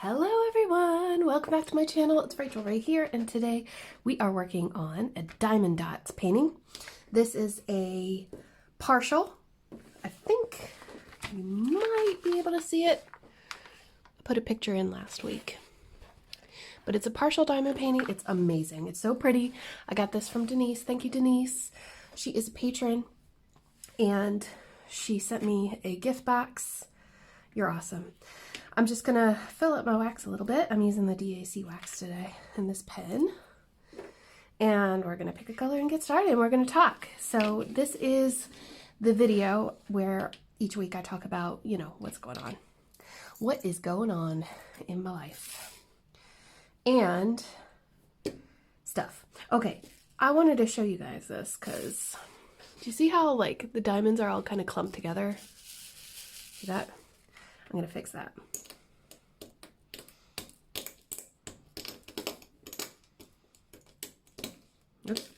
Hello everyone, welcome back to my channel. It's Rachel right here, and today we are working on a diamond dots painting. This is a partial. I think you might be able to see it. I put a picture in last week. But it's a partial diamond painting. It's amazing. It's so pretty. I got this from Denise. Thank you, Denise. She is a patron, and she sent me a gift box. You're awesome. I'm just gonna fill up my wax a little bit. I'm using the DAC wax today in this pen. And we're gonna pick a color and get started, and we're gonna talk. So this is the video where each week I talk about, you know, what's going on. What is going on in my life. And stuff. Okay, I wanted to show you guys this because do you see how like the diamonds are all kind of clumped together? See that? I'm gonna fix that. Oops.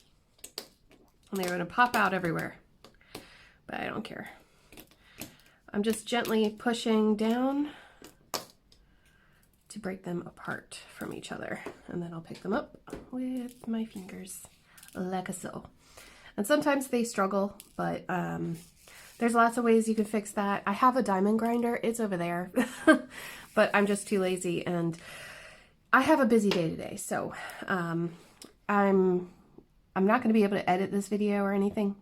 And they're gonna pop out everywhere, but I don't care. I'm just gently pushing down to break them apart from each other, and then I'll pick them up with my fingers like so. And sometimes they struggle, but there's lots of ways you can fix that. I have a diamond grinder. It's over there, but I'm just too lazy, and I have a busy day today. So I'm not going to be able to edit this video or anything.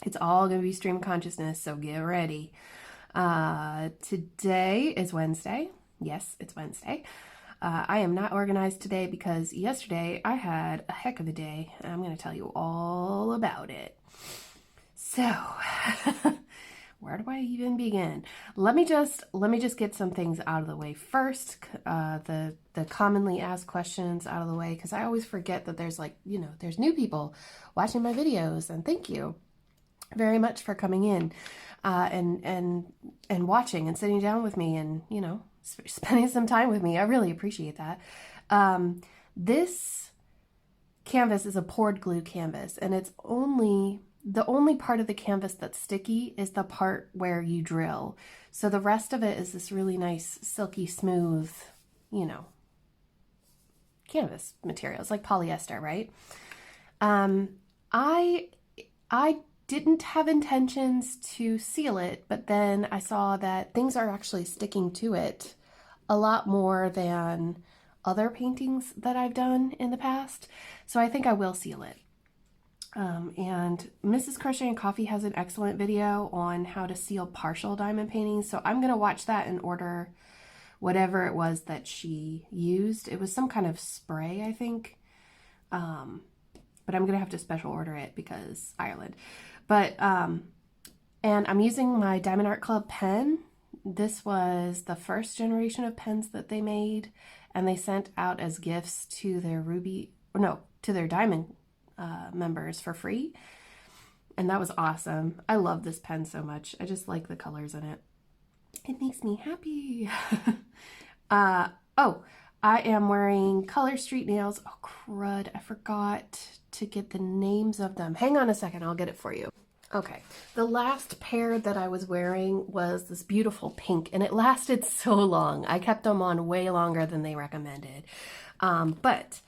It's all going to be stream consciousness, so get ready. Today is Wednesday. Yes, it's Wednesday. I am not organized today because yesterday I had a heck of a day, and I'm going to tell you all about it. So, where do I even begin? Let me just get some things out of the way first. The commonly asked questions out of the way, because I always forget that there's there's new people watching my videos, and thank you very much for coming in and watching and sitting down with me and spending some time with me. I really appreciate that. This canvas is a poured glue canvas, and it's the only part of the canvas that's sticky is the part where you drill. So the rest of it is this really nice, silky, smooth, canvas material. It's like polyester, right? I didn't have intentions to seal it, but then I saw that things are actually sticking to it a lot more than other paintings that I've done in the past. So I think I will seal it. And Mrs. Crochet and Coffee has an excellent video on how to seal partial diamond paintings. So I'm going to watch that and order whatever it was that she used. It was some kind of spray, I think. But I'm going to have to special order it because Ireland. But, and I'm using my Diamond Art Club pen. This was the first generation of pens that they made, and they sent out as gifts to their to their Diamond members for free, and that was awesome. I love this pen so much. I just like the colors in it. It makes me happy. Oh, I am wearing Color Street nails. Oh crud, I forgot to get the names of them. Hang on a second, I'll get it for you. Okay, the last pair that I was wearing was this beautiful pink, and it lasted so long. I kept them on way longer than they recommended. But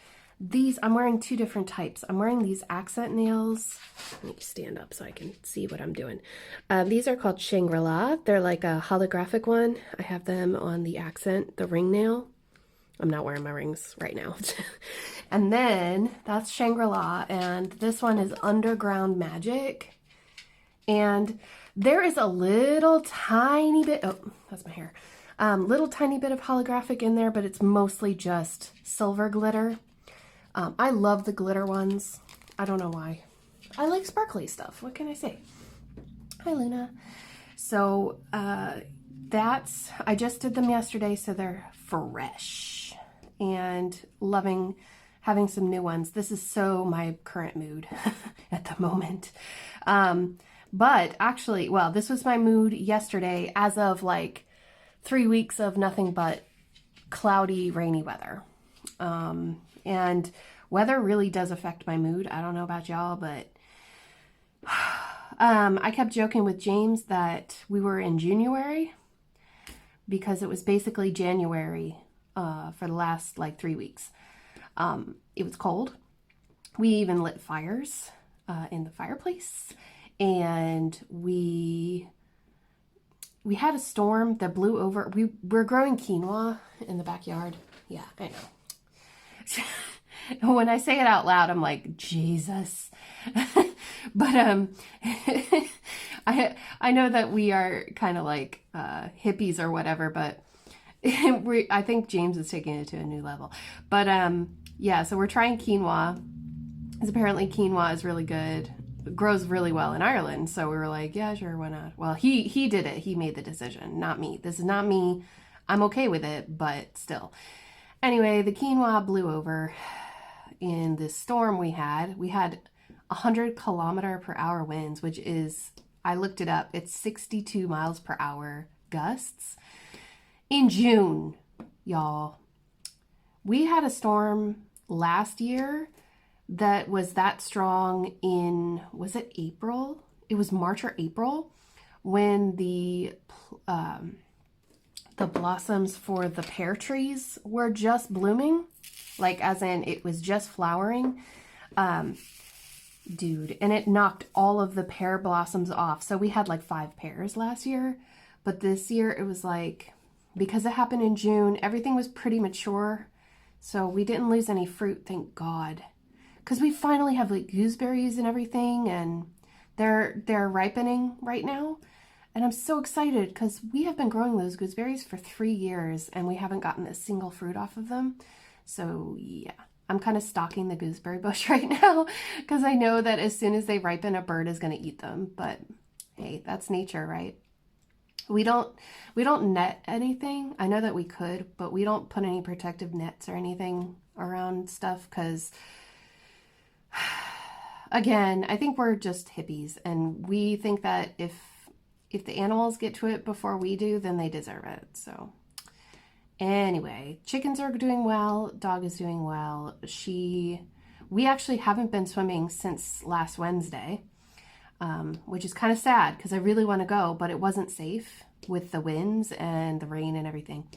these, I'm wearing two different types. I'm wearing these accent nails. Let me stand up so I can see what I'm doing. These are called Shangri-La. They're like a holographic one. I have them on the accent, the ring nail. I'm not wearing my rings right now. And then that's Shangri-La, and this one is Underground Magic. And there is a little tiny bit, oh, that's my hair. Little tiny bit of holographic in there, but it's mostly just silver glitter. I love the glitter ones. I don't know why. I like sparkly stuff. What can I say? Hi, Luna. So I just did them yesterday, so they're fresh. And loving having some new ones. This is so my current mood at the moment. But actually, well, this was my mood yesterday as of like 3 weeks of nothing but cloudy, rainy weather. And weather really does affect my mood. I don't know about y'all, but I kept joking with James that we were in January because it was basically January for the last like 3 weeks. It was cold. We even lit fires in the fireplace, and we had a storm that blew over. We're growing quinoa in the backyard. Yeah, I know. When I say it out loud, I'm like, Jesus. But I know that we are kind of like hippies or whatever, but I think James is taking it to a new level. But yeah, so we're trying quinoa. Because apparently quinoa is really good. It grows really well in Ireland. So we were like, yeah, sure, why not? Well, he did it. He made the decision, not me. This is not me. I'm okay with it, but still. Anyway, the quinoa blew over in this storm we had. We had 100-kilometer-per-hour winds, which is, I looked it up, it's 62 miles per hour gusts. In June, y'all. We had a storm last year that was that strong in, was it April? It was March or April when the blossoms for the pear trees were just blooming, like as in it was just flowering. Dude, and it knocked all of the pear blossoms off. So we had like 5 pears last year, but this year it was like, because it happened in June, everything was pretty mature. So we didn't lose any fruit, thank God. Because we finally have like gooseberries and everything, and they're ripening right now. And I'm so excited because we have been growing those gooseberries for 3 years and we haven't gotten a single fruit off of them. So yeah, I'm kind of stalking the gooseberry bush right now because I know that as soon as they ripen, a bird is going to eat them. But hey, that's nature, right? We don't net anything. I know that we could, but we don't put any protective nets or anything around stuff because, again, I think we're just hippies and we think that if the animals get to it before we do, then they deserve it. So anyway, chickens are doing well. Dog is doing well. We actually haven't been swimming since last Wednesday. Which is kind of sad because I really want to go, but it wasn't safe with the winds and the rain and everything.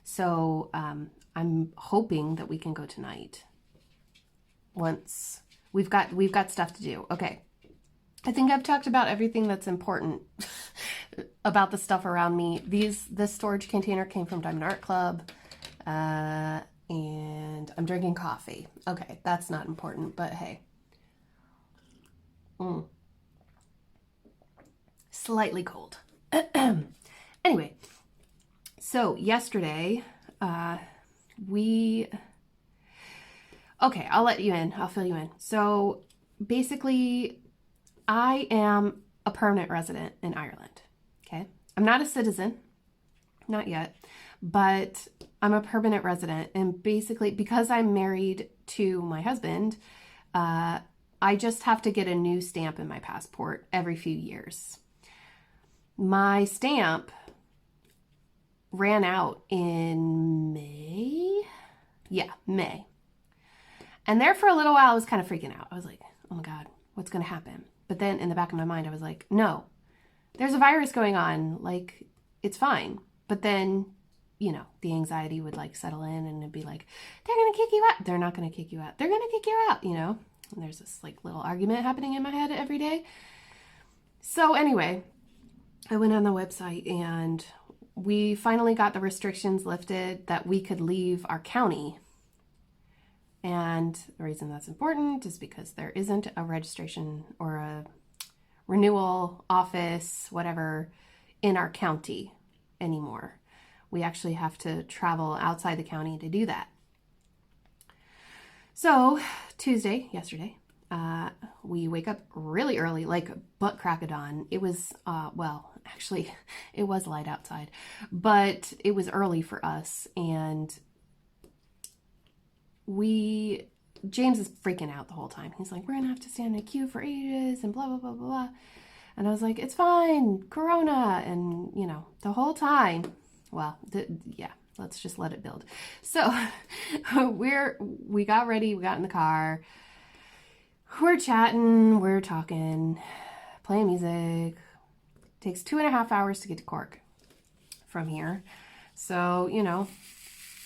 So I'm hoping that we can go tonight. Once we've got stuff to do. Okay, I think I've talked about everything that's important about the stuff around me. This storage container came from Diamond Art Club, and I'm drinking coffee. Okay, that's not important, but hey. Slightly cold. Anyway, so yesterday, okay, I'll let you in. I'll fill you in. So basically, I am a permanent resident in Ireland. Okay. I'm not a citizen, not yet, but I'm a permanent resident. And basically, because I'm married to my husband, I just have to get a new stamp in my passport every few years. My stamp ran out in May. Yeah, May. And there for a little while, I was kind of freaking out. I was like, oh my God, what's going to happen? But then in the back of my mind, I was like, no, there's a virus going on. Like, it's fine. But then, you know, the anxiety would like settle in and it'd be like, they're going to kick you out. They're not going to kick you out. They're going to kick you out, you know? And there's this like little argument happening in my head every day. So anyway, I went on the website and we finally got the restrictions lifted that we could leave our county. And the reason that's important is because there isn't a registration or a renewal office, whatever, in our county anymore. We actually have to travel outside the county to do that. So yesterday, we wake up really early, like butt crack of dawn. It was, well, actually, it was light outside, but it was early for us. And James is freaking out the whole time. He's like, we're going to have to stand in a queue for ages and blah, blah, blah, blah, blah. And I was like, it's fine, Corona. And, you know, the whole time, well, yeah, let's just let it build. So we got ready. We got in the car. We're chatting, we're talking, playing music. It takes 2.5 hours to get to Cork from here. So, you know,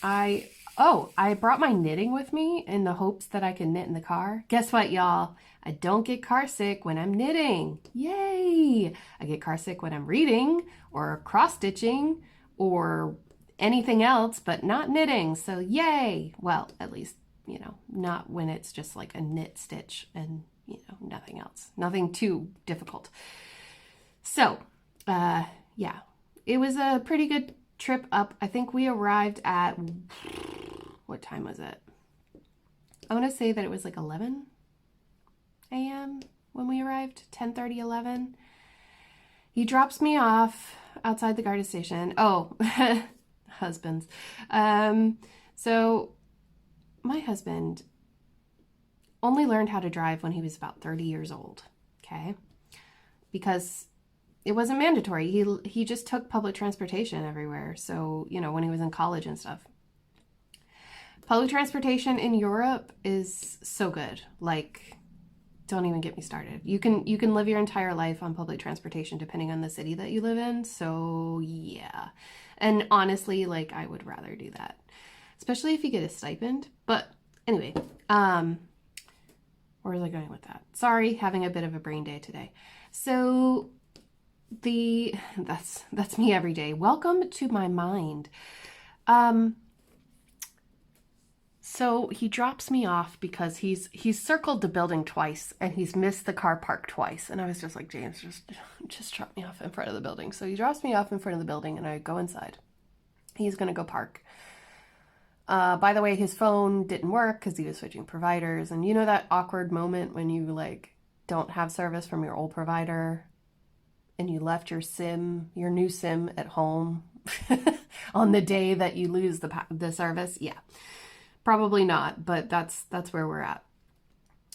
I brought my knitting with me in the hopes that I can knit in the car. Guess what, y'all? I don't get car sick when I'm knitting. Yay! I get car sick when I'm reading or cross-stitching or anything else, but not knitting. So yay! Well, at least, not when it's just like a knit stitch and, nothing else. Nothing too difficult. So, yeah, it was a pretty good trip up. I think we arrived at, what time was it? I want to say that it was like 11 a.m. when we arrived, 10:30, 11. He drops me off outside the Garda station. Oh, husbands. So my husband only learned how to drive when he was about 30 years old, okay? Because it wasn't mandatory. He just took public transportation everywhere. So, when he was in college and stuff. Public transportation in Europe is so good. Like, don't even get me started. You can live your entire life on public transportation depending on the city that you live in. So, yeah. And honestly, like, I would rather do that. Especially if you get a stipend. But anyway, where was I going with that? Sorry, having a bit of a brain day today. So that's me every day. Welcome to my mind. So he drops me off because he's circled the building twice and he's missed the car park twice. And I was just like, James, just drop me off in front of the building. So he drops me off in front of the building and I go inside. He's going to go park. By the way, his phone didn't work because he was switching providers. And you know that awkward moment when you don't have service from your old provider and you left your new SIM at home on the day that you lose the service? Yeah. Probably not, but that's where we're at.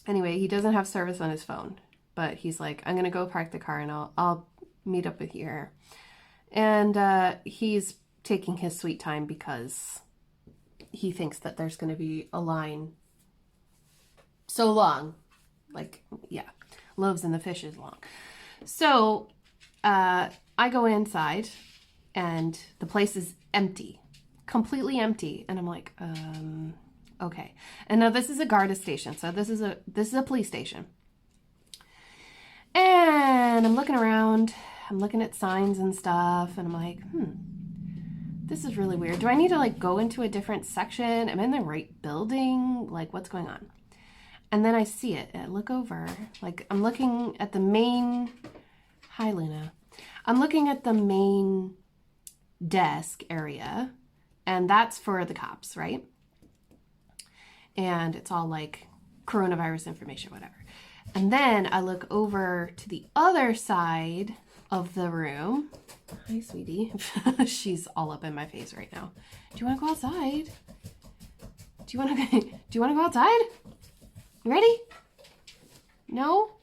Anyway, he doesn't have service on his phone, but he's like, I'm going to go park the car and I'll meet up with you here. And he's taking his sweet time because he thinks that there's going to be a line so long. Like, yeah, loaves and the fish is long. So I go inside and the place is empty. Completely empty. And I'm like, okay. And now this is a Garda station. So this is a police station. And I'm looking around, I'm looking at signs and stuff. And I'm like, this is really weird. Do I need to go into a different section? Am I in the right building? Like, what's going on? And then I see it and I look over, I'm looking at the main, hi Luna. I'm looking at the main desk area. And that's for the cops, right? And it's all coronavirus information, whatever. And then I look over to the other side of the room. Hi, sweetie. She's all up in my face right now. Do you want to go outside? Do you want to go outside? You ready? No?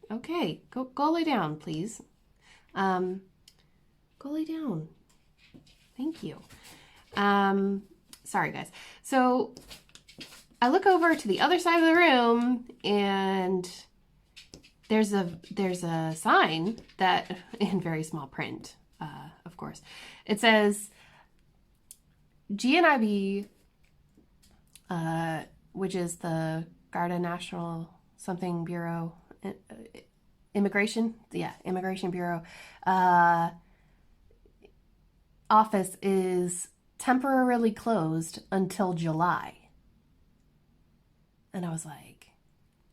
Okay. Go lay down, please. Go lay down. Thank you. Sorry guys. So I look over to the other side of the room and there's a sign that, in very small print, of course, it says GNIB, which is the Garda National something Bureau, Immigration Bureau, office is temporarily closed until July. And I was like,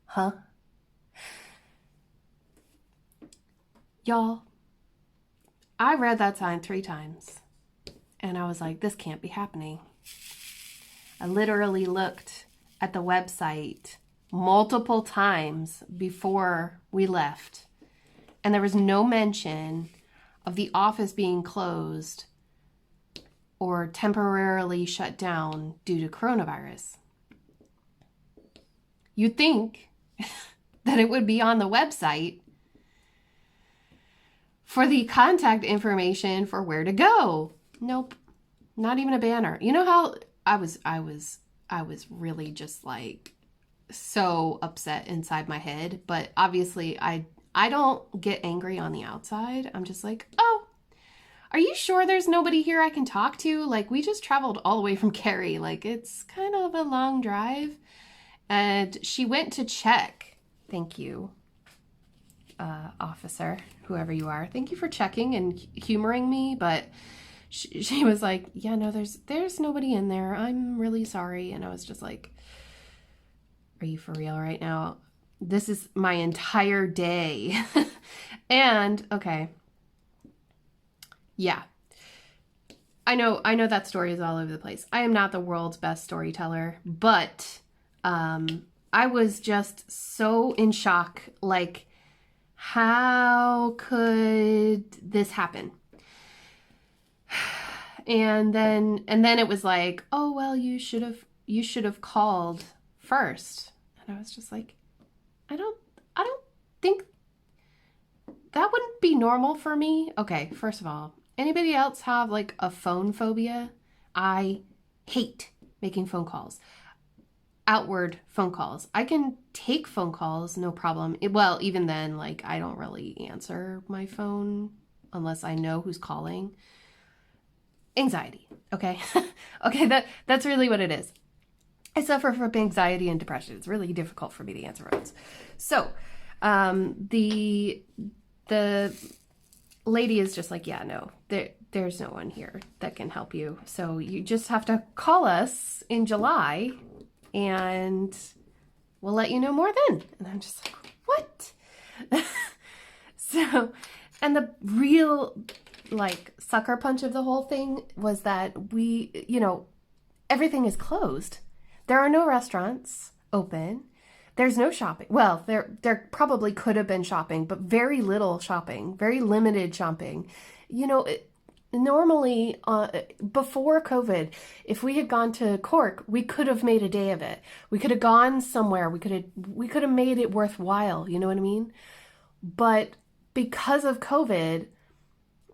huh? Y'all, I read that sign 3 times and I was like, this can't be happening. I literally looked at the website multiple times before we left and there was no mention of the office being closed or temporarily shut down due to coronavirus. You'd think that it would be on the website for the contact information for where to go. Nope, not even a banner. You know how I was really just so upset inside my head, but obviously I don't get angry on the outside. I'm just like, oh, are you sure there's nobody here I can talk to? Like, we just traveled all the way from Cary. Like, it's kind of a long drive. And she went to check. Thank you, officer, whoever you are. Thank you for checking and humoring me. But she was like, yeah, no, there's nobody in there. I'm really sorry. And I was just like, are you for real right now? This is my entire day. And, okay. Yeah. I know that story is all over the place. I am not the world's best storyteller, but I was just so in shock. Like, how could this happen? And then it was like, oh well, you should have called first. And I was just like, I don't think that wouldn't be normal for me. Okay, first of all, anybody else have like a phone phobia? I hate making phone calls. Outward phone calls. I can take phone calls, no problem. Well, even then, like, I don't really answer my phone unless I know who's calling. Anxiety, okay? Okay, that's really what it is. I suffer from anxiety and depression. It's really difficult for me to answer phones. So, the lady is just like, yeah, no, there's no one here that can help you. So you just have to call us in July and we'll let you know more then. And I'm just like, what? So, and the real like sucker punch of the whole thing was that we, everything is closed. There are no restaurants open. There's no shopping. Well, there probably could have been shopping, but very little shopping, very limited shopping. Normally, before COVID, if we had gone to Cork, we could have made a day of it. We could have gone somewhere. We could have made it worthwhile. You know what I mean? But because of COVID,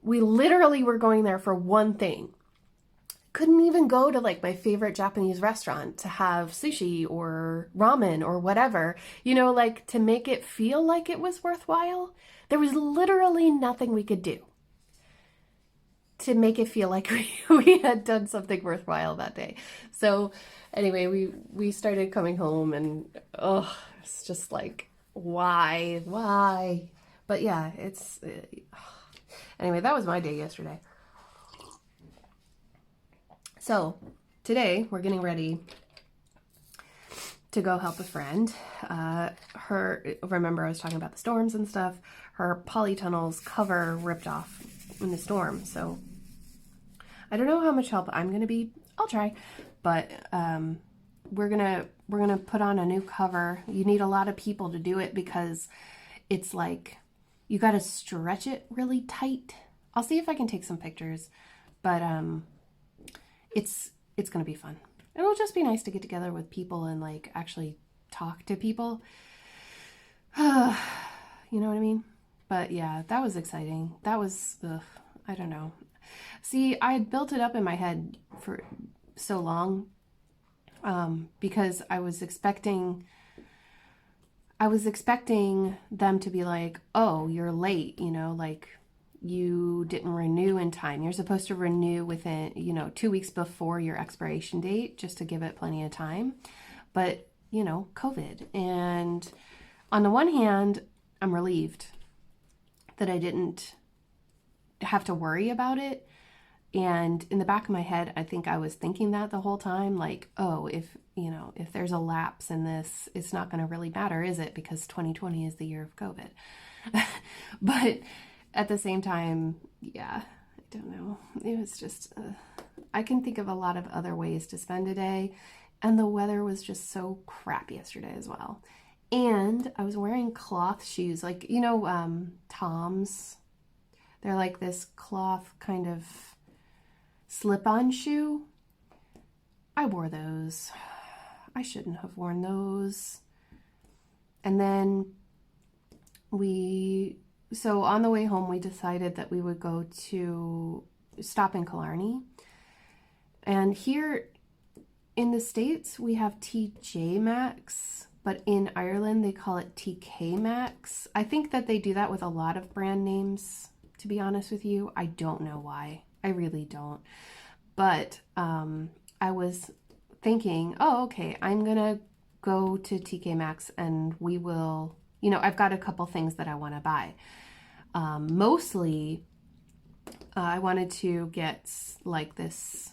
we literally were going there for one thing. Couldn't even go to like my favorite Japanese restaurant to have sushi or ramen or whatever, like to make it feel like it was worthwhile. There was literally nothing we could do to make it feel like we had done something worthwhile that day. So anyway, we started coming home and it's just like, why? But yeah, anyway, that was my day yesterday. So today we're getting ready to go help a friend. Remember I was talking about the storms and stuff. Her polytunnel's cover ripped off in the storm. So I don't know how much help I'm gonna be. I'll try, but we're gonna put on a new cover. You need a lot of people to do it because it's like you got to stretch it really tight. I'll see if I can take some pictures, but it's gonna be fun. It'll just be nice to get together with people and like actually talk to people. You know what I mean? But yeah, that was exciting. That was, I don't know. See, I had built it up in my head for so long because I was expecting them to be like, oh, you're late, like you didn't renew in time. You're supposed to renew within, 2 weeks before your expiration date just to give it plenty of time. But, COVID. And on the one hand, I'm relieved that I didn't have to worry about it. And in the back of my head, I think I was thinking that the whole time, like, oh, if there's a lapse in this, it's not going to really matter, is it? Because 2020 is the year of COVID. But at the same time, yeah, I don't know. It was just, I can think of a lot of other ways to spend a day. And the weather was just so crap yesterday as well. And I was wearing cloth shoes, like, Tom's. They're like this cloth kind of slip-on shoe. I wore those. I shouldn't have worn those. And then so on the way home, we decided that we would go to stop in Killarney. And here in the States, we have TJ Maxx, but in Ireland, they call it TK Maxx. I think that they do that with a lot of brand names to be honest with you. I don't know why. I really don't. But I was thinking, oh, okay, I'm going to go to TK Maxx and we will, you know, I've got a couple things that I want to buy. Mostly, I wanted to get like this,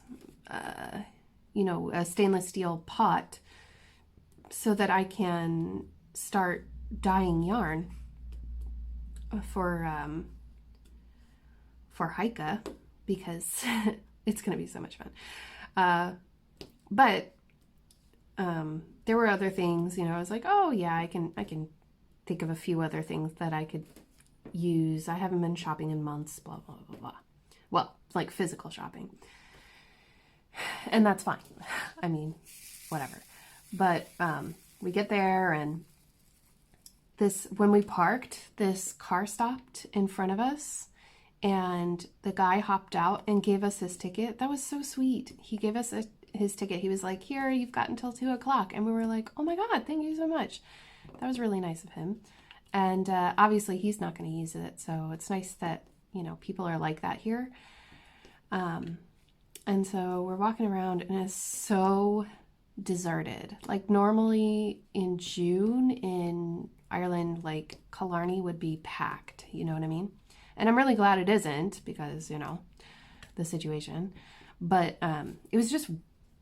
you know, a stainless steel pot so that I can start dyeing yarn for Heike, because it's going to be so much fun. But there were other things, you know, I was like, oh yeah, I can think of a few other things that I could use. I haven't been shopping in months, blah, blah, blah, blah. Well, like physical shopping. And that's fine. I mean, whatever. But we get there, and when we parked, this car stopped in front of us, and the guy hopped out and gave us his ticket. That was so sweet. He gave us his ticket. He was like, here, you've got until 2 o'clock. And we were like, oh my God, thank you so much. That was really nice of him. And obviously he's not going to use it. So it's nice that, you know, people are like that here. And so we're walking around, and it's so deserted. Like normally in June in Ireland, like Killarney would be packed, you know what I mean? And I'm really glad it isn't, because, you know, the situation. But it was just,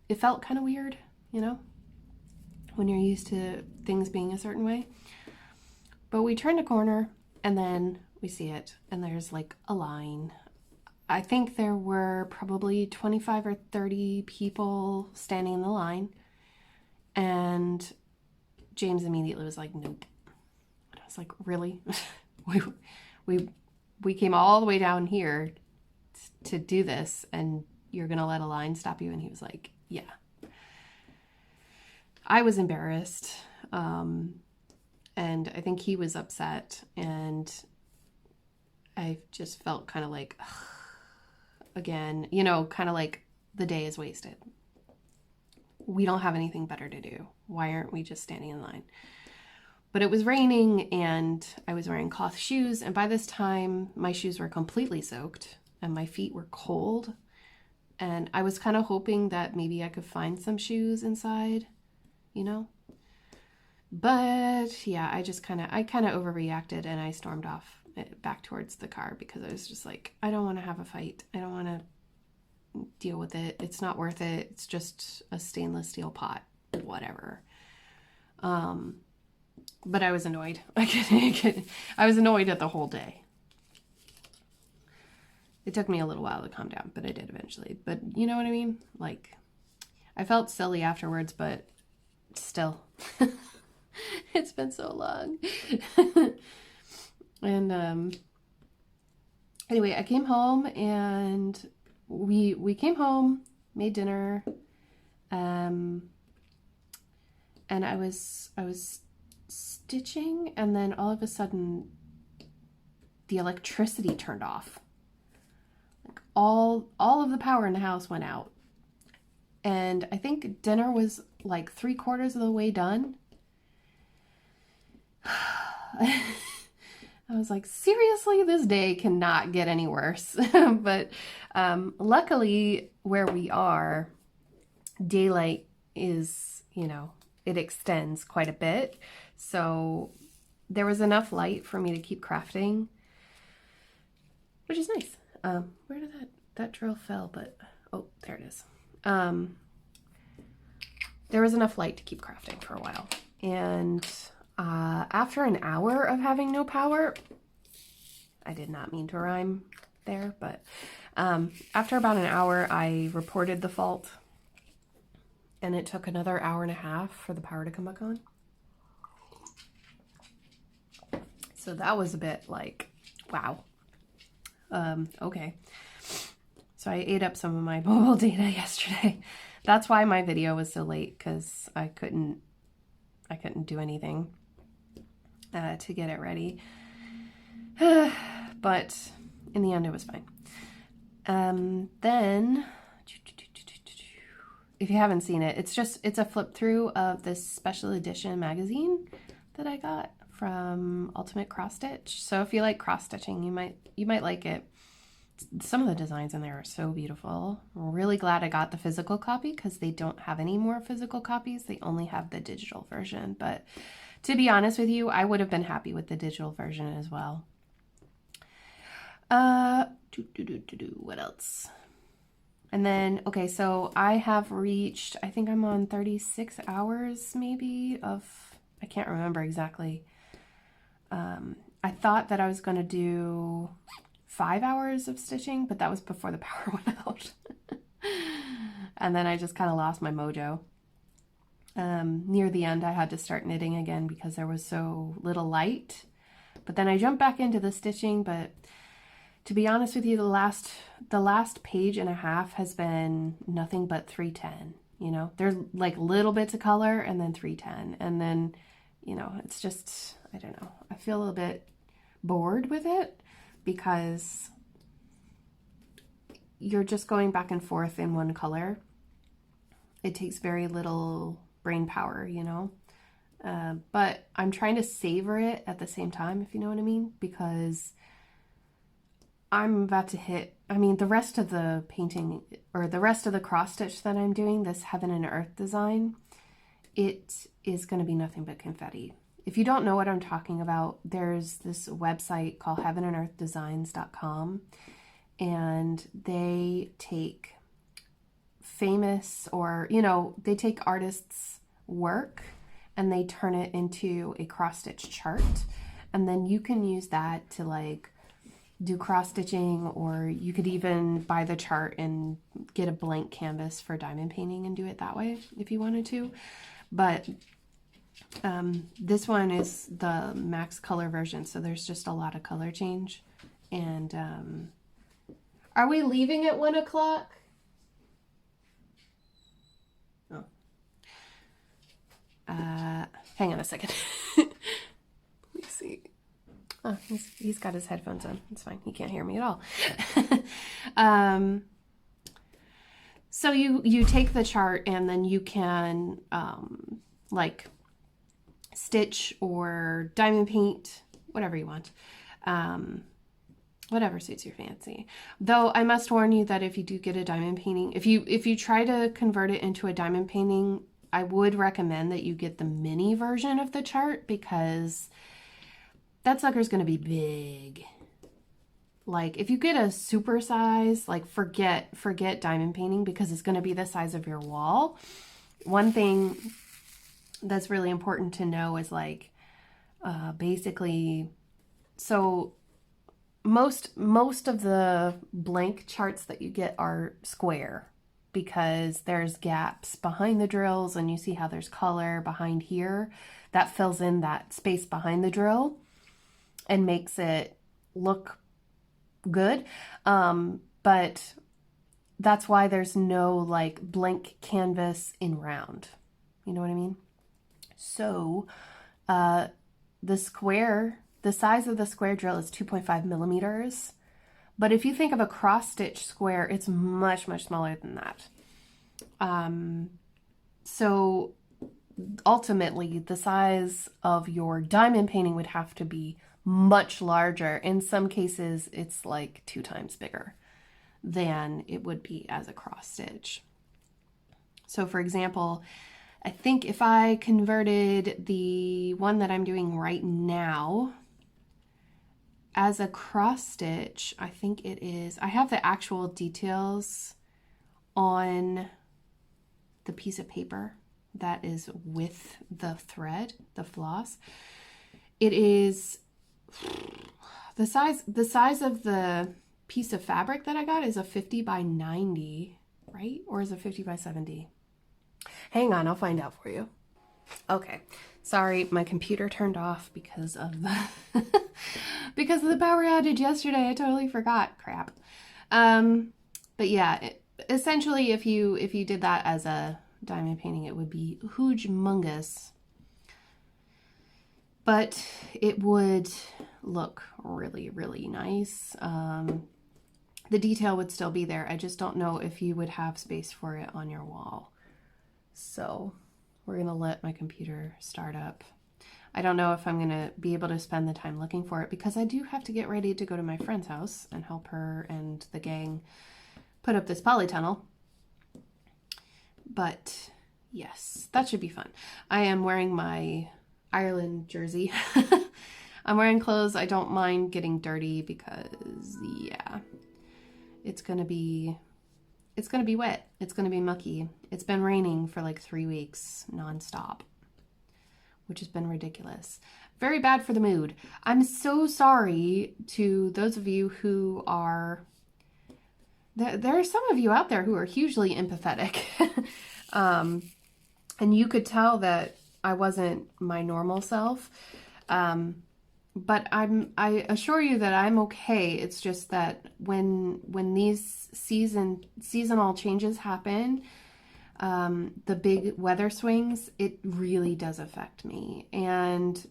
it felt kind of weird, you know, when you're used to things being a certain way. But we turned a corner, and then we see it, and there's like a line. I think there were probably 25 or 30 people standing in the line. And James immediately was like, nope. And I was like, really? we came all the way down here to do this, and you're going to let a line stop you? And he was like, yeah. I was embarrassed. And I think he was upset, and I just felt kind of like, ugh, again, you know, kind of like the day is wasted. We don't have anything better to do. Why aren't we just standing in line? But it was raining, and I was wearing cloth shoes, and by this time my shoes were completely soaked and my feet were cold, and I was kind of hoping that maybe I could find some shoes inside, you know. But yeah, I kind of overreacted, and I stormed off back towards the car, because I was just like, I don't want to have a fight. I don't want to deal with it. It's not worth it. It's just a stainless steel pot, whatever. But I was annoyed. I was annoyed at the whole day. It took me a little while to calm down, but I did eventually. But you know what I mean? Like, I felt silly afterwards, but still. It's been so long. And anyway, I came home, and we came home, made dinner, and I was stitching, and then all of a sudden the electricity turned off. Like all of the power in the house went out. And I think dinner was like 3/4 of the way done. I was like, seriously, this day cannot get any worse. But luckily, where we are, daylight is, you know, it extends quite a bit. So there was enough light for me to keep crafting, which is nice. Where did that drill fell? But, oh, there it is. There was enough light to keep crafting for a while. And after an hour of having no power, I did not mean to rhyme there, but after about an hour, I reported the fault, and it took another 1.5 hours for the power to come back on. So that was a bit like, wow. Okay. So I ate up some of my mobile data yesterday. That's why my video was so late, because I couldn't do anything to get it ready. But in the end, it was fine. Then, if you haven't seen it, it's a flip through of this special edition magazine that I got from Ultimate Cross Stitch. So if you like cross stitching, you might like it. Some of the designs in there are so beautiful. I'm really glad I got the physical copy because they don't have any more physical copies. They only have the digital version. But to be honest with you, I would have been happy with the digital version as well. What else? And then, okay, so I have reached, I think I'm on 36 hours maybe of, I can't remember exactly. I thought that I was going to do 5 hours of stitching, but that was before the power went out. And then I just kind of lost my mojo. Near the end, I had to start knitting again because there was so little light. But then I jumped back into the stitching, but to be honest with you, the last page and a half has been nothing but 310. You know, there's like little bits of color and then 310. And then, you know, it's just, I don't know. I feel a little bit bored with it because you're just going back and forth in one color. It takes very little brain power, you know. But I'm trying to savor it at the same time, if you know what I mean, because I'm about to hit, I mean, the rest of the painting, or the rest of the cross stitch that I'm doing, this Heaven and Earth design, it is going to be nothing but confetti. If you don't know what I'm talking about, there's this website called heavenandearthdesigns.com, and they take famous, or, you know, they take artists' work and they turn it into a cross stitch chart, and then you can use that to like do cross stitching, or you could even buy the chart and get a blank canvas for diamond painting and do it that way if you wanted to. But this one is the max color version, so there's just a lot of color change. And are we leaving at 1 o'clock? Oh. Hang on a second. Let me see. Oh, he's got his headphones on. It's fine. He can't hear me at all. So you take the chart and then you can like stitch or diamond paint, whatever you want. Whatever suits your fancy. Though I must warn you that if you do get a diamond painting, if you try to convert it into a diamond painting, I would recommend that you get the mini version of the chart, because that sucker's going to be big. Like if you get a super size, like forget diamond painting, because it's going to be the size of your wall. One thing that's really important to know is like basically, so most of the blank charts that you get are square, because there's gaps behind the drills, and you see how there's color behind here that fills in that space behind the drill and makes it look good. But that's why there's no like blank canvas in round. You know what I mean? So the size of the square drill is 2.5 millimeters. But if you think of a cross stitch square, it's much, much smaller than that. So ultimately the size of your diamond painting would have to be much larger. In some cases, it's like 2 times bigger than it would be as a cross stitch. So for example, I think if I converted the one that I'm doing right now as a cross stitch, I think it is, I have the actual details on the piece of paper that is with the thread, the floss. It is the size of the piece of fabric that I got is a 50 by 90, right? Or is it 50 by 70? Hang on, I'll find out for you. Okay, sorry, my computer turned off because of the because of the power outage yesterday. I totally forgot. Crap. But yeah, essentially, if you did that as a diamond painting, it would be humongous. But it would look really, really nice. The detail would still be there. I just don't know if you would have space for it on your wall. So we're gonna let my computer start up I don't know if I'm going to be able to spend the time looking for it because I do have to get ready to go to my friend's house and help her and the gang put up this polytunnel. But yes, that should be fun. I am wearing my Ireland jersey. I'm wearing clothes I don't mind getting dirty because, yeah, it's going to be wet. It's going to be mucky. It's been raining for like 3 weeks nonstop, which has been ridiculous. Very bad for the mood. I'm so sorry to those of you who are... There are some of you out there who are hugely empathetic. And you could tell that I wasn't my normal self. But I assure you that I'm okay. It's just that when these seasonal changes happen, the big weather swings, it really does affect me. And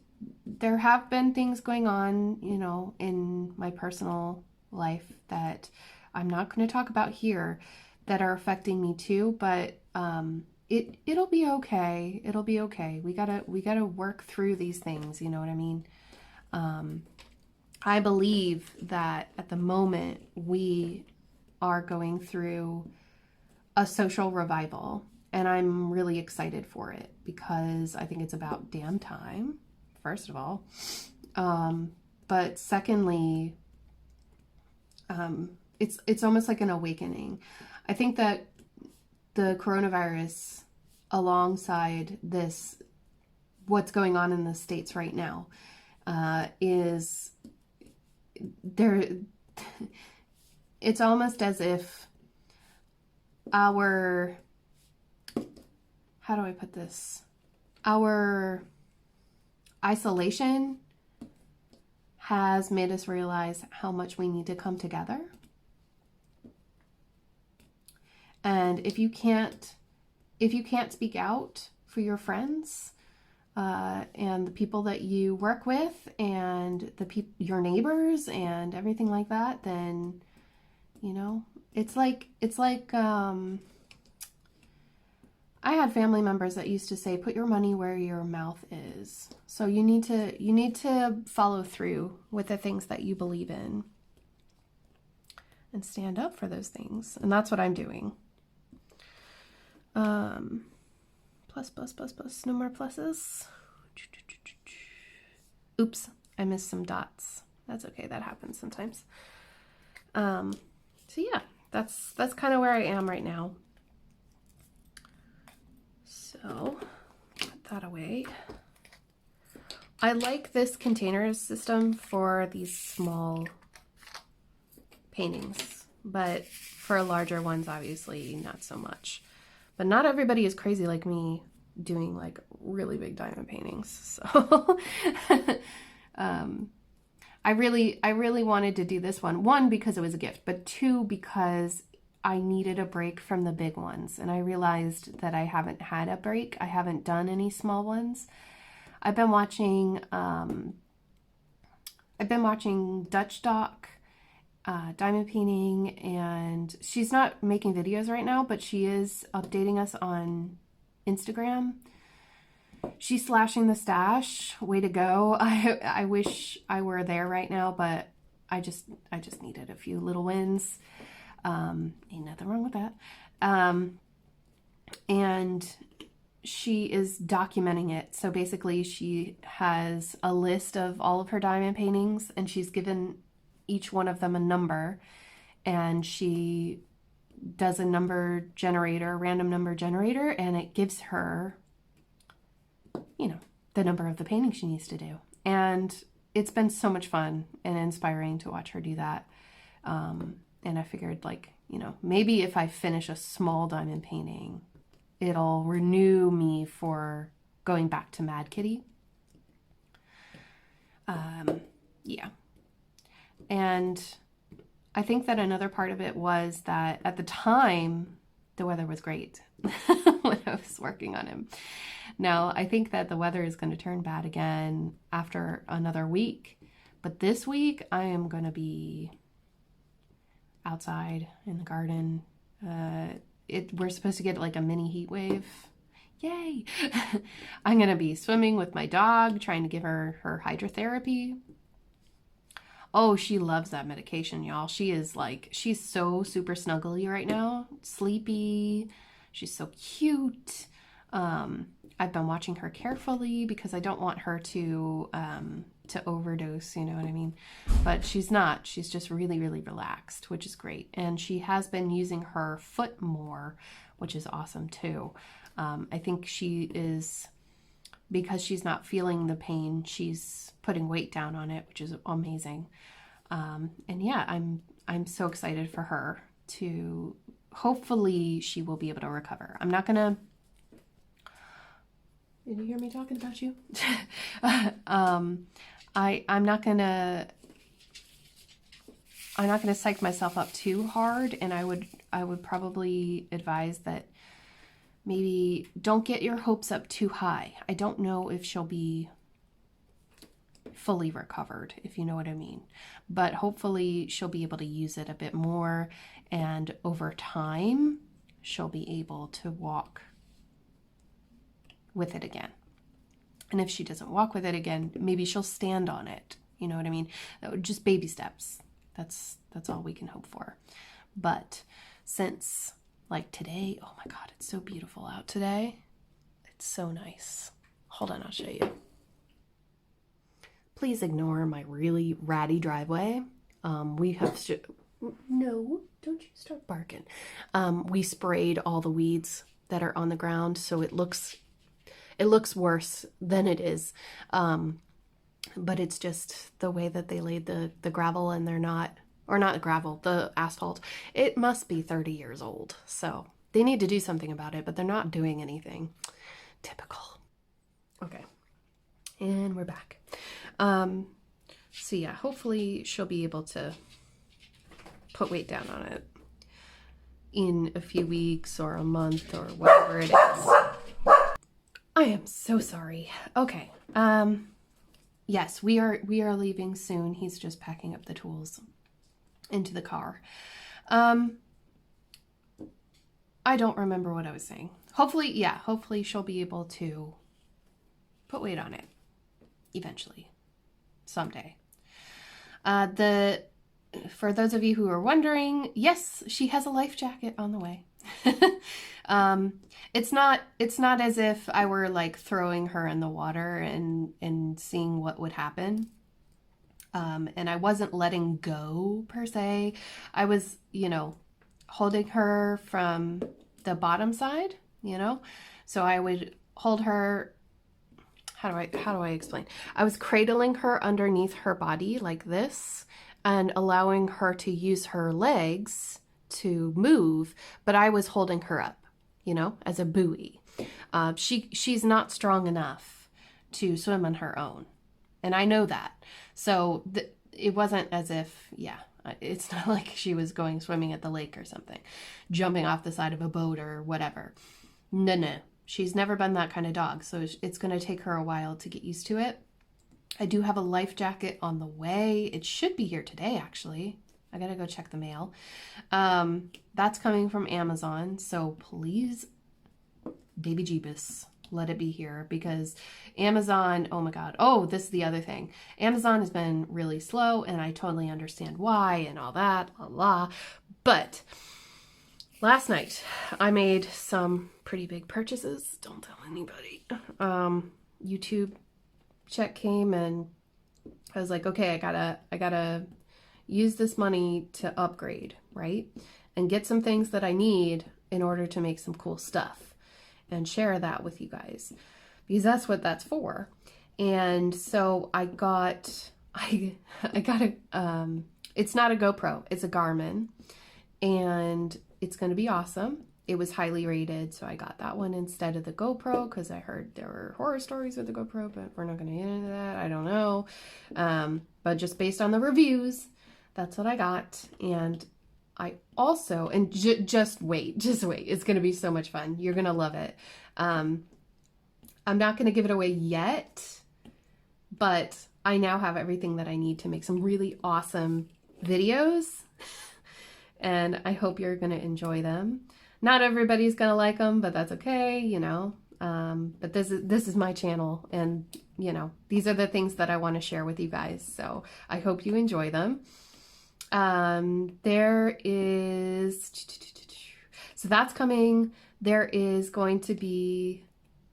there have been things going on, you know, in my personal life that I'm not going to talk about here that are affecting me too, but it'll be okay. It'll be okay. We gotta work through these things, you know what I mean? I believe that at the moment we are going through a social revival, and I'm really excited for it because I think it's about damn time, first of all. But secondly, it's almost like an awakening. I think that the coronavirus, alongside this, what's going on in the States right now, is there. It's almost as if our, how do I put this? Our isolation has made us realize how much we need to come together. And if you can't speak out for your friends, and the people that you work with and your neighbors and everything like that, then, you know, it's like I had family members that used to say, put your money where your mouth is. So you need to follow through with the things that you believe in and stand up for those things. And that's what I'm doing. Plus, no more pluses. Oops, I missed some dots. That's okay, that happens sometimes. So yeah, that's kind of where I am right now. So, put that away. I like this container system for these small paintings, but for larger ones, obviously, not so much. But not everybody is crazy like me doing like really big diamond paintings. So I really wanted to do this one. One, because it was a gift, but two, because I needed a break from the big ones. And I realized that I haven't had a break. I haven't done any small ones. I've been watching Dutch Doc, diamond painting, and she's not making videos right now, but she is updating us on Instagram. She's slashing the stash. Way to go. I wish I were there right now, but I just needed a few little wins. Ain't nothing wrong with that. And she is documenting it. So basically she has a list of all of her diamond paintings, and she's given each one of them a number, and she does a number generator, random number generator, and it gives her, you know, the number of the painting she needs to do. And it's been so much fun and inspiring to watch her do that. And I figured, like, you know, maybe if I finish a small diamond painting, it'll renew me for going back to Mad Kitty. Yeah. And I think that another part of it was that at the time, the weather was great when I was working on him. Now, I think that the weather is going to turn bad again after another week. But this week, I am going to be outside in the garden. We're supposed to get like a mini heat wave Yay! I'm going to be swimming with my dog, trying to give her her hydrotherapy. Oh, she loves that medication, y'all. She is like, she's so super snuggly right now. Sleepy. She's so cute. I've been watching her carefully because I don't want her to overdose, you know what I mean? But she's not. She's just really, really relaxed, which is great. And she has been using her foot more, which is awesome too. I think she is, because she's not feeling the pain, she's putting weight down on it, which is amazing. And yeah, I'm so excited for her to, hopefully she will be able to recover. I'm not gonna, did you hear me talking about you? I'm not gonna psych myself up too hard, and I would probably advise that maybe don't get your hopes up too high. I don't know if she'll be fully recovered, if you know what I mean. But hopefully she'll be able to use it a bit more, and over time she'll be able to walk with it again. And if she doesn't walk with it again, maybe she'll stand on it. You know what I mean? Just baby steps. That's all we can hope for. But since like today, oh my God, it's so beautiful out today. It's so nice. Hold on, I'll show you. Please ignore my really ratty driveway. We have, no, don't you start barking. We sprayed all the weeds that are on the ground, so it looks worse than it is. But it's just the way that they laid the gravel, and they're not, or not gravel, the asphalt. It must be 30 years old. So they need to do something about it, but they're not doing anything. Typical. Okay. And we're back. So yeah, hopefully she'll be able to put weight down on it in a few weeks or a month or whatever it is. I am so sorry. Okay. Yes, we are leaving soon. He's just packing up the tools into the car. I don't remember what I was saying. Hopefully she'll be able to put weight on it eventually, someday. For those of you who are wondering, yes, she has a life jacket on the way. It's not as if I were like throwing her in the water and seeing what would happen. And I wasn't letting go per se. I was, holding her from the bottom side, so I would hold her. How do I explain? I was cradling her underneath her body like this and allowing her to use her legs to move, but I was holding her up, as a buoy. She's not strong enough to swim on her own, and I know that. So it wasn't as if, it's not like she was going swimming at the lake or something, jumping off the side of a boat or whatever. No. She's never been that kind of dog, so it's going to take her a while to get used to it. I do have a life jacket on the way. It should be here today, actually. I gotta go check the mail. That's coming from Amazon, so please, baby Jeebus, let it be here, because Amazon, oh my God. Oh, this is the other thing. Amazon has been really slow, and I totally understand why and all that, blah. But last night, I made some pretty big purchases. Don't tell anybody. YouTube check came, and I was like, okay, I gotta use this money to upgrade, right? And get some things that I need in order to make some cool stuff and share that with you guys, because that's what that's for. And so I got a, it's not a GoPro, it's a Garmin, and it's going to be awesome. It was highly rated, so I got that one instead of the GoPro because I heard there were horror stories with the GoPro, but we're not going to get into that. I don't know. But just based on the reviews, that's what I got. And I also, and just wait. It's going to be so much fun. You're going to love it. I'm not going to give it away yet, but I now have everything that I need to make some really awesome videos. And I hope you're going to enjoy them. Not everybody's going to like them, but that's okay, But this is my channel, and you know, these are the things that I want to share with you guys. So I hope you enjoy them. There is, so that's coming. There is going to be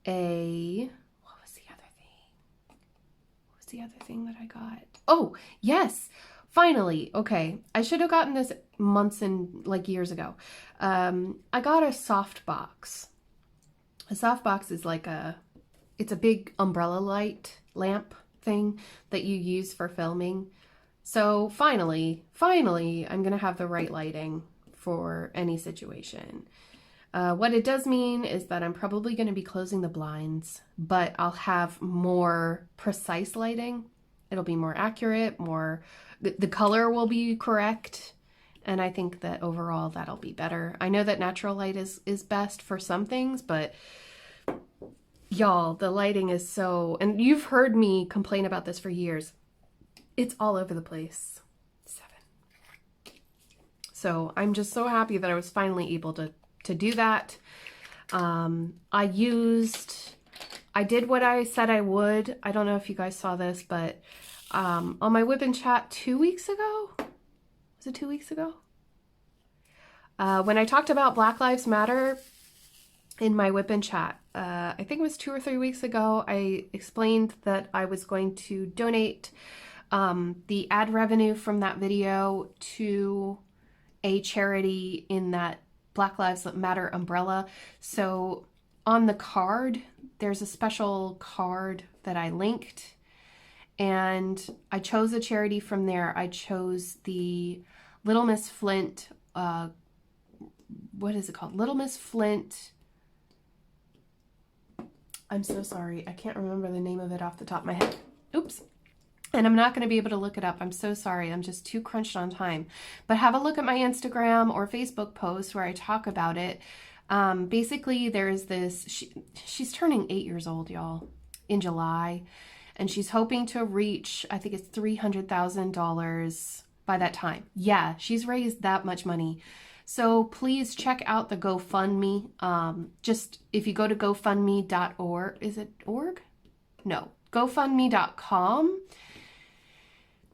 a, what was the other thing? What was the other thing that I got? Oh, yes. Finally. Okay. I should have gotten this months and like years ago. I got a soft box. A softbox is like it's a big umbrella light lamp thing that you use for filming. So finally, I'm going to have the right lighting for any situation. What it does mean is that I'm probably going to be closing the blinds, but I'll have more precise lighting. It'll be more accurate, the color will be correct. And I think that overall that'll be better. I know that natural light is best for some things, but y'all, the lighting is so, and you've heard me complain about this for years. It's all over the place. 7. So I'm just so happy that I was finally able to do that. I did what I said I would. I don't know if you guys saw this, but on my Wipnchat 2 weeks ago, was it 2 weeks ago? When I talked about Black Lives Matter in my Wipnchat, I think it was 2 or 3 weeks ago, I explained that I was going to donate the ad revenue from that video to a charity in that Black Lives Matter umbrella. So on the card, there's a special card that I linked, and I chose a charity from there. I chose the Little Miss Flint, what is it called? Little Miss Flint. I'm so sorry. I can't remember the name of it off the top of my head. Oops. And I'm not going to be able to look it up. I'm so sorry. I'm just too crunched on time. But have a look at my Instagram or Facebook post where I talk about it. Basically, there's this, she's turning 8 years old, y'all, in July. And she's hoping to reach, I think it's $300,000 by that time. Yeah, she's raised that much money. So please check out the GoFundMe. Just if you go to GoFundMe.org, is it org? No, GoFundMe.com,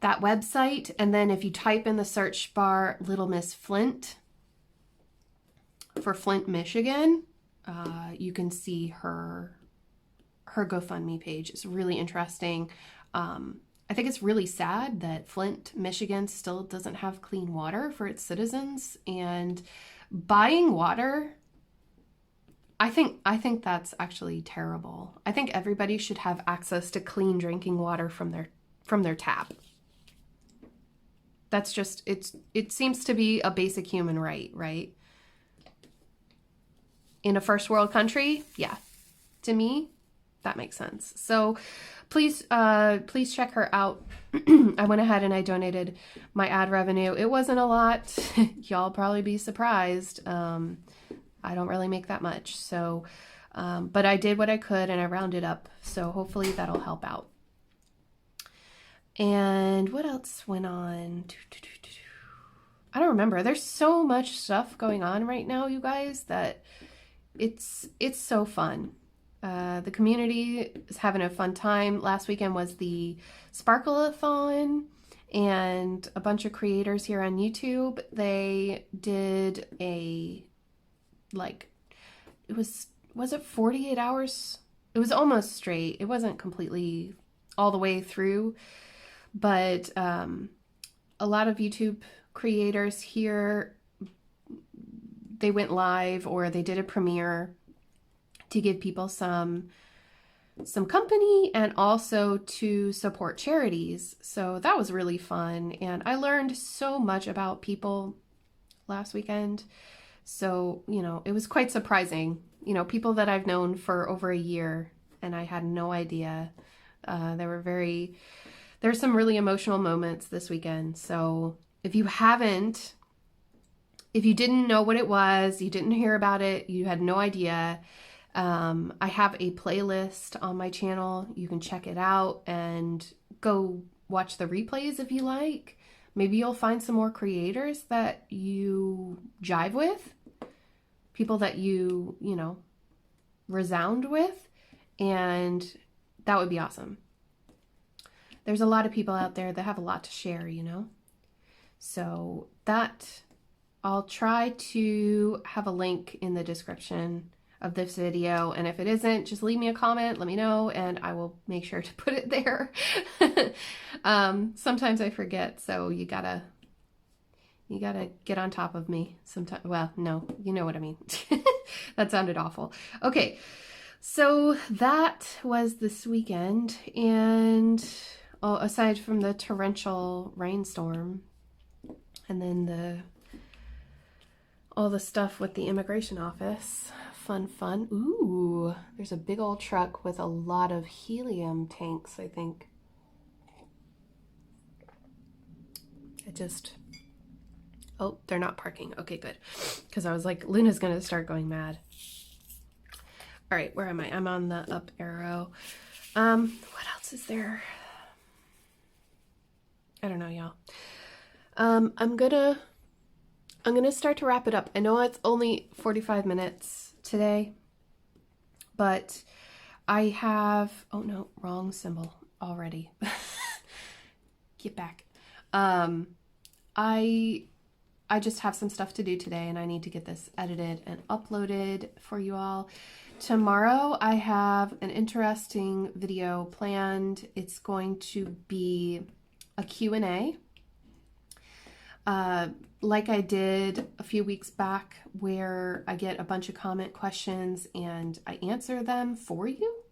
that website. And then if you type in the search bar, Little Miss Flint for Flint, Michigan, you can see her GoFundMe page. It's really interesting. I think it's really sad that Flint, Michigan still doesn't have clean water for its citizens, and buying water, I think that's actually terrible. I think everybody should have access to clean drinking water from their tap. That's just, it seems to be a basic human right, right? In a first world country, yeah. To me, that makes sense. So please check her out. I went ahead and I donated my ad revenue. It wasn't a lot. Y'all probably be surprised. I don't really make that much. So, but I did what I could and I rounded up. So hopefully that'll help out. And what else went on? I don't remember. There's so much stuff going on right now, you guys, that it's so fun. The community is having a fun time. Last weekend was the Sparkle-a-thon, and a bunch of creators here on YouTube, they did a, like, was it 48 hours? It was almost straight. It wasn't completely all the way through, but a lot of YouTube creators here, they went live or they did a premiere to give people some company and also to support charities. So that was really fun. And I learned so much about people last weekend. So, you know, it was quite surprising. You know, people that I've known for over a year and I had no idea. There were some really emotional moments this weekend. So if you didn't know what it was, you didn't hear about it, you had no idea, I have a playlist on my channel. You can check it out and go watch the replays if you like. Maybe you'll find some more creators that you jive with, people that you resound with, and that would be awesome. There's a lot of people out there that have a lot to share, you know? So that, I'll try to have a link in the description of this video, and if it isn't, just leave me a comment, let me know, and I will make sure to put it there. Sometimes I forget, so you gotta get on top of me sometimes. Well, no, you know what I mean. That sounded awful. Okay, so that was this weekend, and aside from the torrential rainstorm, and then all the stuff with the immigration office. Fun. Ooh, there's a big old truck with a lot of helium tanks, I think. Oh, they're not parking. Okay, good. Because I was like, Luna's going to start going mad. All right, where am I? I'm on the up arrow. What else is there? I don't know, y'all. I'm gonna start to wrap it up. I know it's only 45 minutes today, but I have, oh no, wrong symbol already. Get back. I just have some stuff to do today, and I need to get this edited and uploaded for you all. Tomorrow I have an interesting video planned. It's going to be a Q&A. Like I did a few weeks back, where I get a bunch of comment questions and I answer them for you.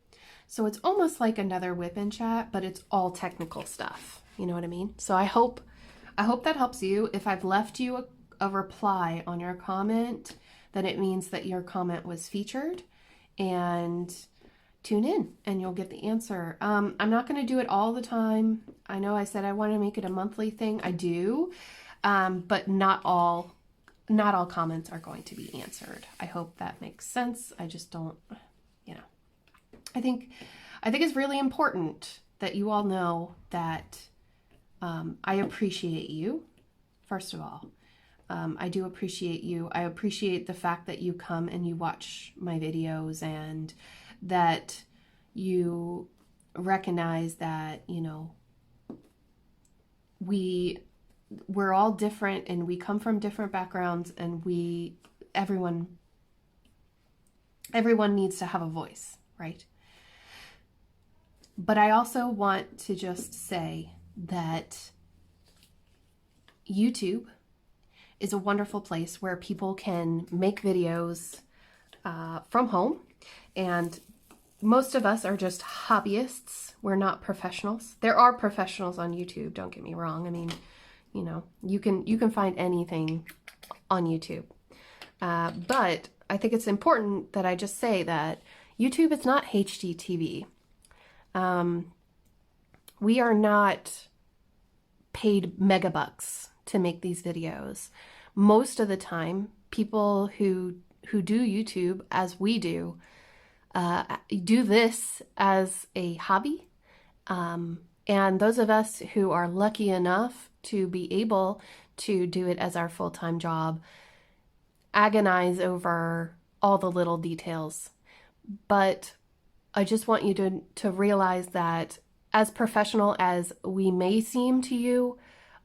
So it's almost like another Wipnchat, but it's all technical stuff. You know what I mean? So I hope that helps you. If I've left you a reply on your comment, then it means that your comment was featured, and tune in and you'll get the answer. I'm not going to do it all the time. I know I said I want to make it a monthly thing. I do. But not all comments are going to be answered. I hope that makes sense. I just don't, you know, I think it's really important that you all know that, I appreciate you. First of all, I do appreciate you. I appreciate the fact that you come and you watch my videos, and that you recognize that, you know, we're all different, and we come from different backgrounds, and everyone needs to have a voice, right? But I also want to just say that YouTube is a wonderful place where people can make videos from home, and most of us are just hobbyists. We're not professionals. There are professionals on YouTube, don't get me wrong. I mean, you know, you can find anything on YouTube. But I think it's important that I just say that YouTube is not HGTV. We are not paid megabucks to make these videos. Most of the time, people who do YouTube, as we do this as a hobby. And those of us who are lucky enough to be able to do it as our full-time job agonize over all the little details. But I just want you to realize that, as professional as we may seem to you,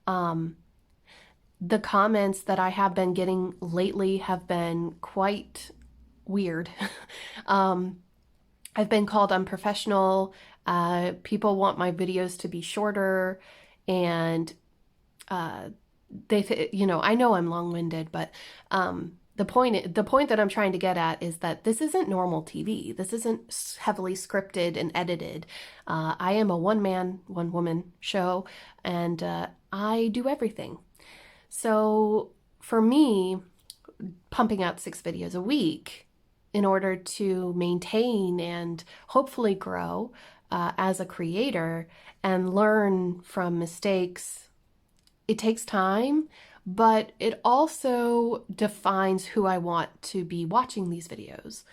the comments that I have been getting lately have been quite weird. I've been called unprofessional. People want my videos to be shorter, and you know, I know I'm long-winded, but the point that I'm trying to get at is that this isn't normal TV. This isn't heavily scripted and edited. I am a one-man, one-woman show, and I do everything. So for me, pumping out 6 videos a week in order to maintain and hopefully grow as a creator and learn from mistakes, it takes time, but it also defines who I want to be watching these videos.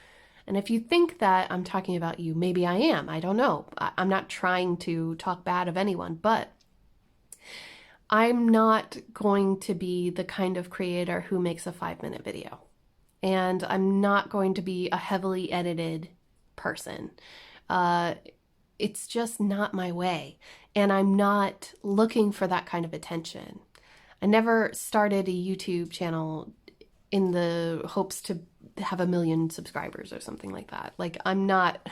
And if you think that I'm talking about you, maybe I am. I don't know. I'm not trying to talk bad of anyone, but I'm not going to be the kind of creator who makes a 5-minute video. and I'm not going to be a heavily edited person. It's just not my way, and I'm not looking for that kind of attention. I never started a YouTube channel in the hopes to have 1 million subscribers or something like that. Like, I'm not,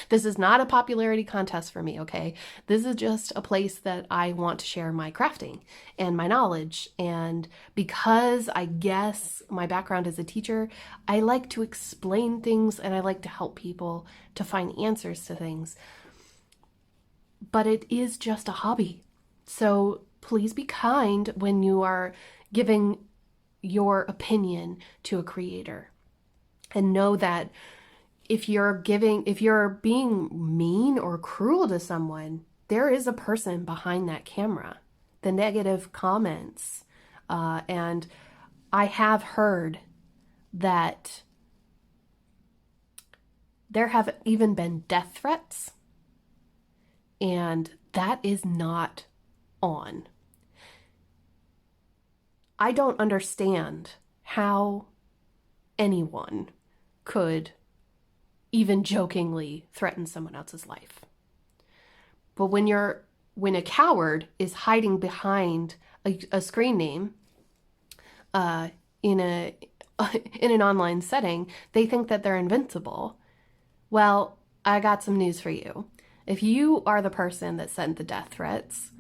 this is not a popularity contest for me, okay? This is just a place that I want to share my crafting and my knowledge. And because I guess my background as a teacher, I like to explain things and I like to help people to find answers to things. But it is just a hobby. So please be kind when you are giving your opinion to a creator. And know that if you're being mean or cruel to someone, there is a person behind that camera. The negative comments. And I have heard that there have even been death threats. And that is not on. I don't understand how anyone could even jokingly threaten someone else's life. But when a coward is hiding behind a screen name in an online setting, they think that they're invincible. Well, I got some news for you. If you are the person that sent the death threats,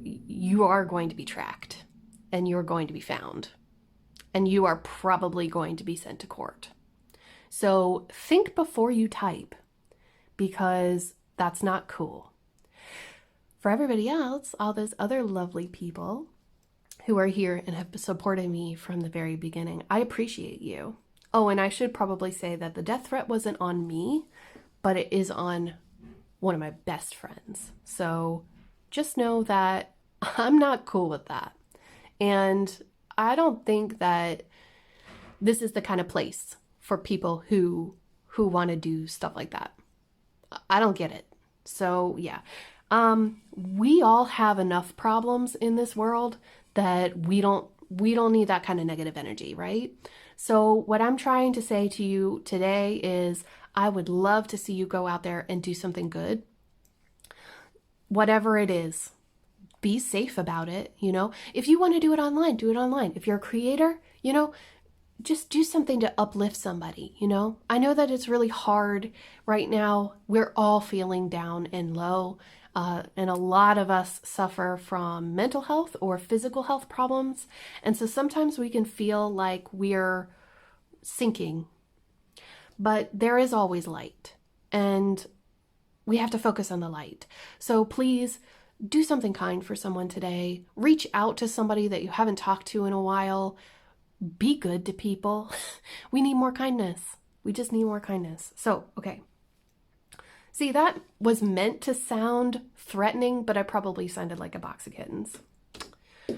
you are going to be tracked and you're going to be found. And you are probably going to be sent to court. So think before you type, because that's not cool. For everybody else, all those other lovely people who are here and have supported me from the very beginning, I appreciate you. Oh, and I should probably say that the death threat wasn't on me, but it is on one of my best friends. So just know that I'm not cool with that. And I don't think that this is the kind of place for people who want to do stuff like that. I don't get it. So yeah, we all have enough problems in this world that we don't need that kind of negative energy, right? So what I'm trying to say to you today is I would love to see you go out there and do something good. Whatever it is. Be safe about it, you know? If you want to do it online, do it online. If you're a creator, you know, just do something to uplift somebody, you know? I know that it's really hard right now. We're all feeling down and low, and a lot of us suffer from mental health or physical health problems. And so sometimes we can feel like we're sinking, but there is always light, and we have to focus on the light. So please, do something kind for someone today. Reach out to somebody that you haven't talked to in a while. Be good to people. We need more kindness. We just need more kindness. So, okay. See, that was meant to sound threatening, but I probably sounded like a box of kittens. Y'all.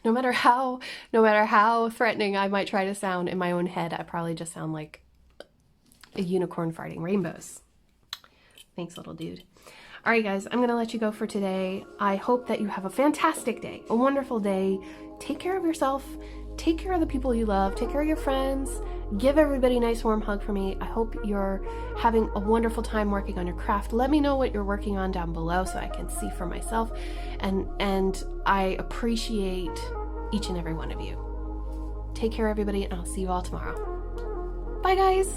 No matter how threatening I might try to sound in my own head, I probably just sound like a unicorn farting rainbows. Thanks, little dude. All right, guys, I'm going to let you go for today. I hope that you have a fantastic day, a wonderful day. Take care of yourself. Take care of the people you love. Take care of your friends. Give everybody a nice warm hug for me. I hope you're having a wonderful time working on your craft. Let me know what you're working on down below so I can see for myself. And I appreciate each and every one of you. Take care, everybody, and I'll see you all tomorrow. Bye, guys.